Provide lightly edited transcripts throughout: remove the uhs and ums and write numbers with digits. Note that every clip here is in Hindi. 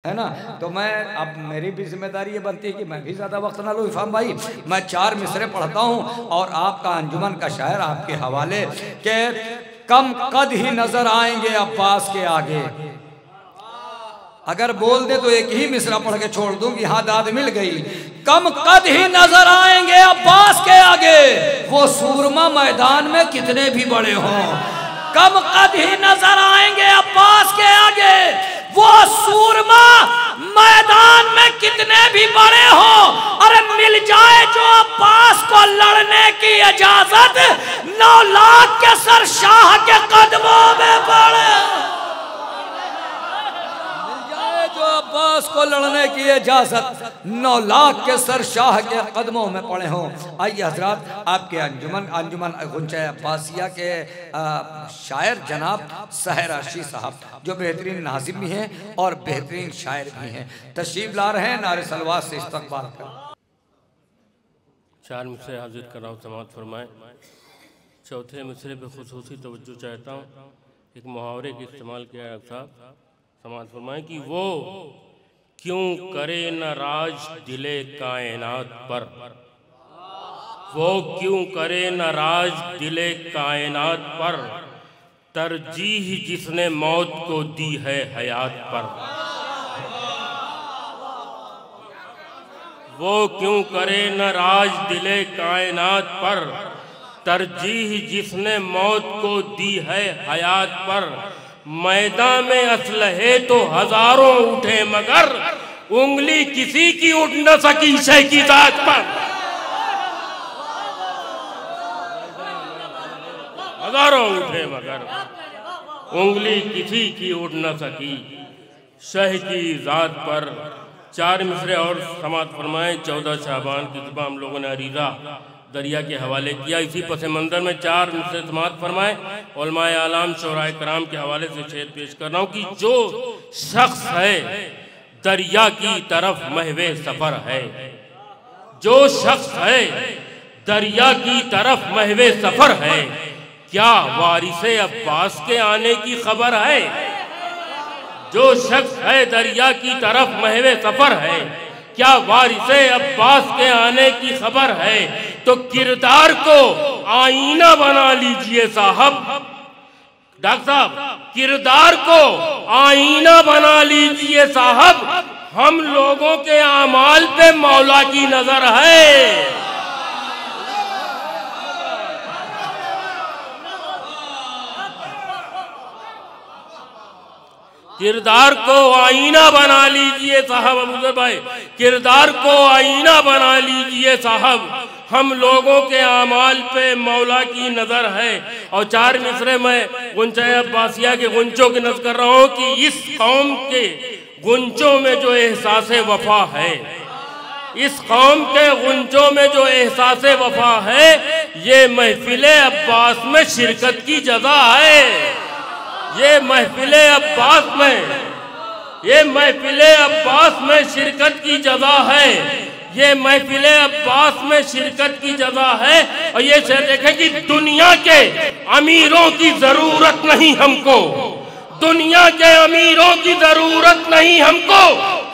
है ना। तो मैं अब मेरी भी जिम्मेदारी ये बनती है कि मैं भी ज़्यादा वक्त ना लूँ इफ़ाम भाई। मैं 4 मिसरे पढ़ता हूँ और आपका अंजुमन का शायर आपके हवाले के कम कद ही नजर आएंगे अब्बास के आगे। अगर बोल दे तो एक ही मिसरा पढ़ के छोड़ दूंगी, हाँ दाद मिल गई। कम कद ही नजर आएंगे अब्बास के आगे, वो सूरमा मैदान में कितने भी बड़े हों। कम कद ही नजर आएंगे अब्बास के आगे, वो सूरमा मैदान में कितने भी बड़े हों। अरे मिल जाए जो अब्बास को लड़ने की इजाजत, 9 लाख के सर शाह के कदमों में पड़े। जो अब्बास को लड़ने की इजाजत 9 लाख के सर शाह के कदमों में पड़े हों। आइए हजरात, आपके अंजुमन गुंचा अब्बासिया के शायर जनाब सहर अर्शी साहब, जो बेहतरीन नाज़िम भी हैं और बेहतरीन शायर भी हैं, तशरीफ ला रहे हैं। नारे सलवात से इस्तकबाल कर 4 मिसरे हाजिर कर रहा हूँ, समाअत फरमाएं। चौथे मिसरे पे खुसूसी तवज्जो चाहता हूँ। एक मुहावरे का इस्तेमाल किया है साहब, समाअत फरमाएं कि वो क्यों करे न राज दिले कायनात पर, वो क्यों करे न राज दिले कायनात पर, तरजीह जिसने मौत को दी है हयात पर। वो क्यों करे न राज दिले कायनात पर, तरजीह जिसने मौत को दी है हयात पर। मैदान में असलहे तो हजारों उठे मगर उंगली किसी की उठ न सकी शह की जात पर। हजारों उठे मगर उंगली किसी की उठ न सकी शह की जात पर। 4 मिसरे और समाअत फरमाएं। 14 शाबान की सुबह हम लोगों ने अरीज़ा दरिया के हवाले किया। इसी पस मंज़र में 4 मिसरे समाअत फरमाएं। उलमाए आलाम शोराए कराम के हवाले से शेर पेश कर रहा हूँ कि जो शख्स है दरिया की तरफ महवे सफ़र है, जो शख्स है दरिया की तरफ महवे सफ़र है, क्या वारिसे अब्बास के आने की खबर है। जो शख्स है दरिया की तरफ महवे सफ़र है, क्या वारिसे अब्बास के आने की खबर है। तो किरदार को आईना बना लीजिए साहब, डॉक्टर साहब, किरदार को आईना बना लीजिए साहब, हम लोगों के आमाल पे मौला की नजर है। किरदार को आईना बना लीजिए साहब, अबूजर भाई, किरदार को आईना बना लीजिए साहब, हम लोगों के आमाल पे मौला की नज़र है। और 4 मिसरे में गुंचा अब्बासिया के गुंचों की नज़र कर रहा हूँ कि इस कौम के गुंचों में जो एहसास वफा है, इस कौम के गुंचों में जो एहसास वफा है, ये महफिले अब्बास में शिरकत की जज़ा है। ये महफिले अब्बास में, ये महफिले अब्बास में शिरकत की जज़ा है, ये महफिले अब्बास में शिरकत की जज़ा है। और ये शेर देखें कि दुनिया के अमीरों की जरूरत नहीं हमको, दुनिया के अमीरों की जरूरत नहीं हमको,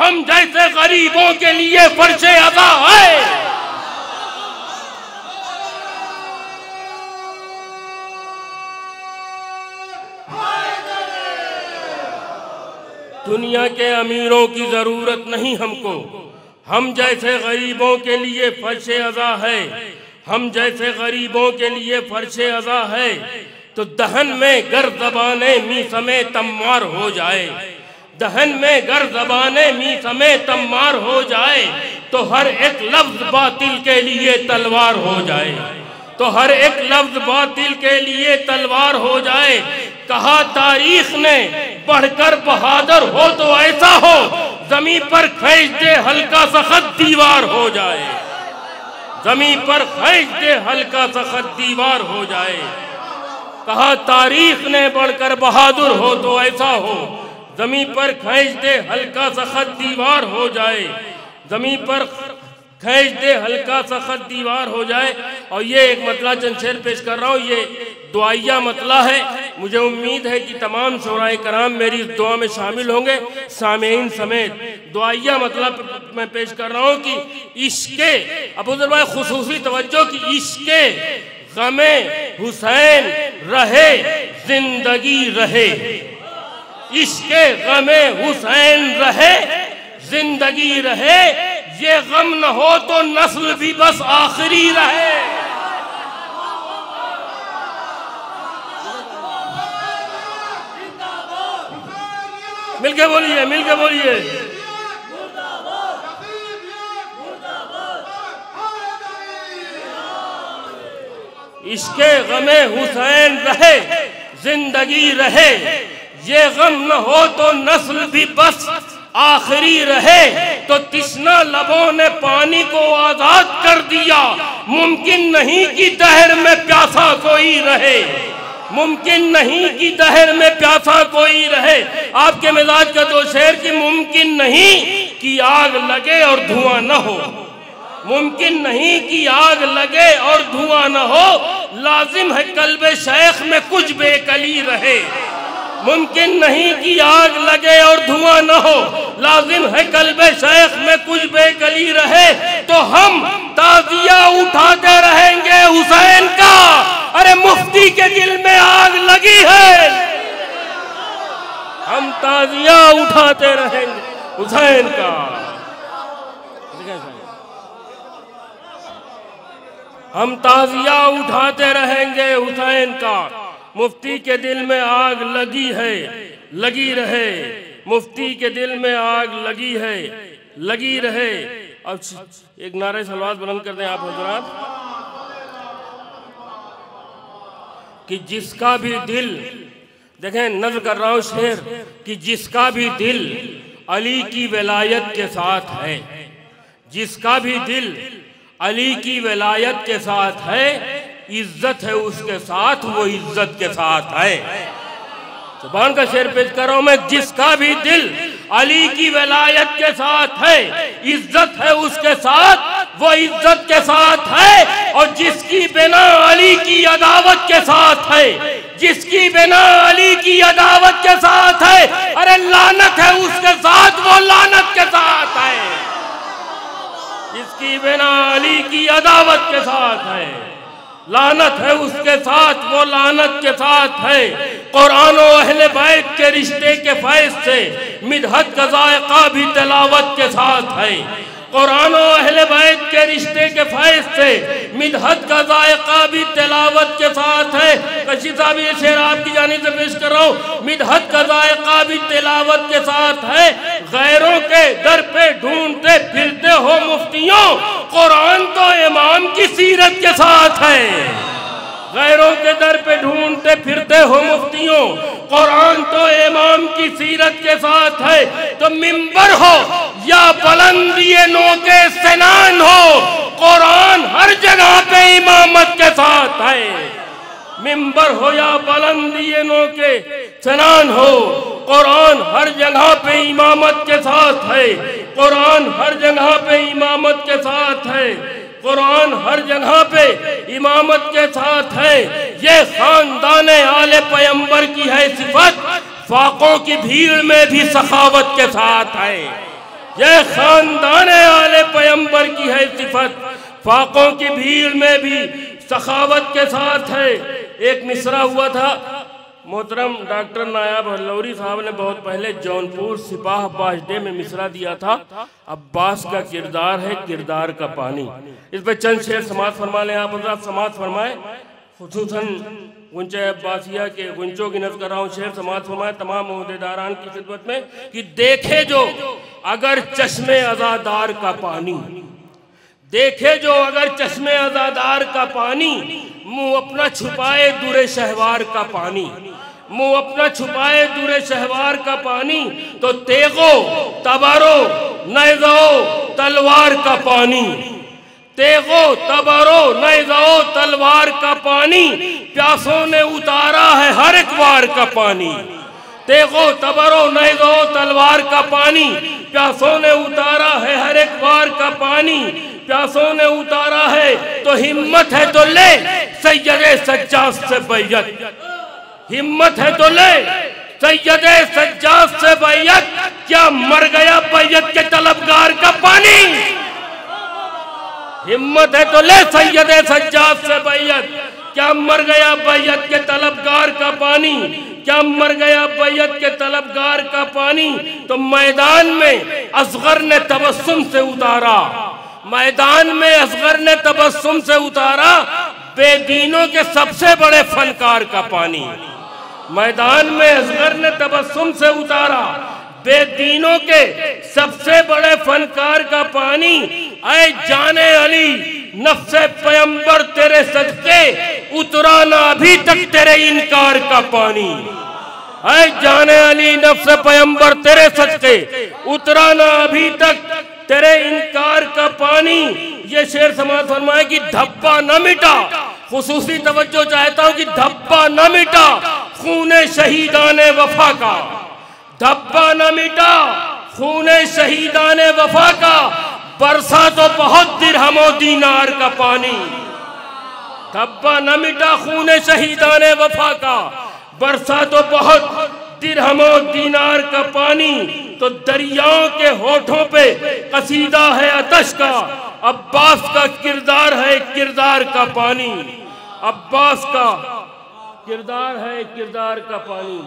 हम जैसे गरीबों के लिए फर्शे अदा है। दुनिया के अमीरों की जरूरत नहीं हमको, हम जैसे गरीबों के लिए फर्शे अज़ा है, हम जैसे गरीबों के लिए फर्शे अज़ा है। तो दहन में गर ज़बाने मी समे तम्मार हो जाए, दहन में गर ज़बाने मी समे तम्मार हो जाए, तो हर एक लफ्ज़ बातिल के लिए तलवार हो जाए, तो हर एक लफ्ज़ बातिल के लिए तलवार हो जाए। कहा तारीख ने बढ़कर बहादुर हो तो ऐसा हो, जमीन पर खींच दे हल्का सख्त दीवार हो जाए, जमीन पर खींच दे हल्का सख्त दीवार हो जाए। कहा तारीख ने बढ़कर बहादुर हो तो ऐसा हो, जमीन पर खींच दे हल्का सख्त दीवार हो जाए, जमीन पर खींच दे हल्का सख्त दीवार हो जाए। और ये एक मतला चंद शेर पेश कर रहा हूँ। ये दुआया मतला है। मुझे उम्मीद है कि तमाम शोराए कराम मेरी इस दुआ में शामिल होंगे, सामीईन समेत। दुआया मतलब मैं पेश कर रहा हूँ कि इश्के अबू ज़र भाई खुसूसी तवज्जो की इश्के गमे हुसैन रहे जिंदगी रहे, इश्के गमे हुसैन रहे जिंदगी रहे, ये गम न हो तो नस्ल भी बस आखिरी रहे। मिलके बोलिए, मिलके बोलिए। इसके गमे हुसैन रहे जिंदगी रहे, ये गम न हो तो नस्ल भी बस आखिरी रहे। तो तिश्ना लबों ने पानी को आजाद कर दिया, मुमकिन नहीं कि दहर में प्यासा कोई रहे, मुमकिन नहीं कि दहर में प्यासा कोई रहे। आपके मिजाज का दो शेर कि मुमकिन नहीं कि आग लगे और धुआं न हो, मुमकिन नहीं कि आग लगे और धुआं न हो, लाजिम है कल्बे शेख में कुछ बेकली रहे, मुमकिन नहीं कि आग लगे और धुआं न हो, लाजिम है कल्बे शेख में कुछ बेकली रहे। तो हम ताजिया उठाते रहेंगे हुसैन का, अरे मुफ्ती के दिल में आग लगी है, हम ताजिया उठाते रहेंगे हुसैन का। हम ताजिया उठाते रहेंगे हुसैन का, मुफ्ती के दिल में आग लगी है, लगी रहे, मुफ्ती के दिल में आग लगी है, लगी रहे। अब एक नारे सलवात बुलंद कर दें आप हजरात कि जिसका भी दिल, देखें नज़्म कर रहा हूं शेर, कि जिसका भी दिल अली की विलायत के साथ है, जिसका भी दिल अली की विलायत के साथ है, इज्जत है उसके साथ, वो इज्जत के साथ है। जुबान का शेर पेश कर रहा हूं मैं, जिसका भी दिल अली की विलायत के साथ है, इज्जत है उसके साथ, वो इज्जत के साथ है। और जिसकी बिना अली की अदावत के साथ है, जिसकी बिना अली की अदावत के साथ है, अरे लानत है उसके साथ, वो लानत के साथ है। जिसकी बिना अली की अदावत के साथ है, लानत है उसके साथ, वो लानत के साथ है। कुरान और अहले बैत के रिश्ते के फैज़ से मिदहत का ज़ायक़ा भी तिलावत के साथ है। कुरान और अहले बैत के रिश्ते के फैज़ से मिदहत का ज़ायक़ा भी तिलावत के साथ है। कशी साहब ये शेर आपकी जानिब से पेश कर रहा हूँ, मिदहत का ज़ायक़ा भी तिलावत के साथ है। गैरों के दर पे ढूंढते फिरते हो मुफ्तियों, कुरान तो इमाम की सीरत के साथ है। गैरों के दर पे ढूंढते फिरते हो मुफ्तियों, कुरान तो इमाम की सीरत के साथ है। तो मिंबर हो या बुलंदी नोके सनान हो, कुरान हर जगह पे इमामत के साथ है। मिंबर हो या बुलंदी नोके सनान हो, कुरान हर जगह पे इमामत के साथ है। कुरान हर जगह पे इमामत के साथ है। कुरान हर जगह पे इमामत के साथ है। ये खानदान आले पैगंबर की है सिफत, फाकों की भीड़ में भी सखावत के साथ है। ये खानदान आले पैगंबर की है सिफत, फाकों की भीड़ में भी सखावत के साथ है। एक मिसरा हुआ था, मोहतरम डॉक्टर नायाब हल्लौरी साहब ने बहुत पहले जौनपुर सिपाह बाजडे में मिसरा दिया था। अब्बास का किरदार है किरदार का पानी। इस पर चंद शेर समाज फरमा लें आप हज़रात, समाज फरमाए। खुसूसन गुंचे अब्बासिया के गुंचों की नज़र कर रहा हूँ, शेर समाज फरमाए तमाम ओहदेदारान की खिदमत में कि देखे जो अगर चश्मे अज़ादार का पानी, देखे जो अगर चश्मे अज़ादार का पानी, मुंह अपना छुपाए दुरे शहवार का पानी, मुंह अपना छुपाए दुरे शहवार का पानी, तो तेगो तबारो नैज़ो तलवार का पानी, तेगो तबारो नैज़ो तलवार का पानी, प्यासों ने उतारा है हर एक वार का पानी, तेगो तबरो नैज़ो तलवार का पानी, प्यासों ने उतारा है हर एक बार का पानी, प्यासों ने उतारा है तो हिम्मत है तो ले सैयदे सज्जाद से बैयत, हिम्मत है तो ले सैयदे सज्जाद से बैयत, क्या मर गया बैयत के तलबगार का पानी। हिम्मत है तो ले सैयदे सज्जाद से बैयत, क्या मर गया बैयत के तलबगार का पानी, क्या मर गया बैयत के तलबगार का पानी। तो मैदान में असगर ने तबस्सुम से उतारा, मैदान में असगर ने तबस्सुम से उतारा बेदीनों के सबसे बड़े फनकार का पानी। मैदान में असगर ने तबस्सुम से उतारा बेदीनों के सबसे बड़े फनकार का पानी। ऐ जाने अली नफ्से पैगंबर तेरे सदके उतरा ना अभी तक तेरे इनकार का पानी। ऐ जाने अली नफ्से पैगंबर तेरे सदके उतरा ना अभी तक तेरे इनकार का पानी। ये शेर समाज फरमाए कि धब्बा न मिटा, खुसूसी तवज्जो चाहता हूं कि धब्बा न मिटा खूने शहीदाने वफा का, धब्बा न मिटा खूने शहीदाने वफा का, बरसा तो बहुत दिरहमो दीनार का पानी। धब्बा न मिटा खूने शहीदाने वफा का, बरसा तो बहुत दिरहमो दीनार का पानी। तो दरियाओं के होठों पे कसीदा है अतश का, अब्बास का किरदार है किरदार का पानी, अब्बास का किरदार है किरदार का पानी।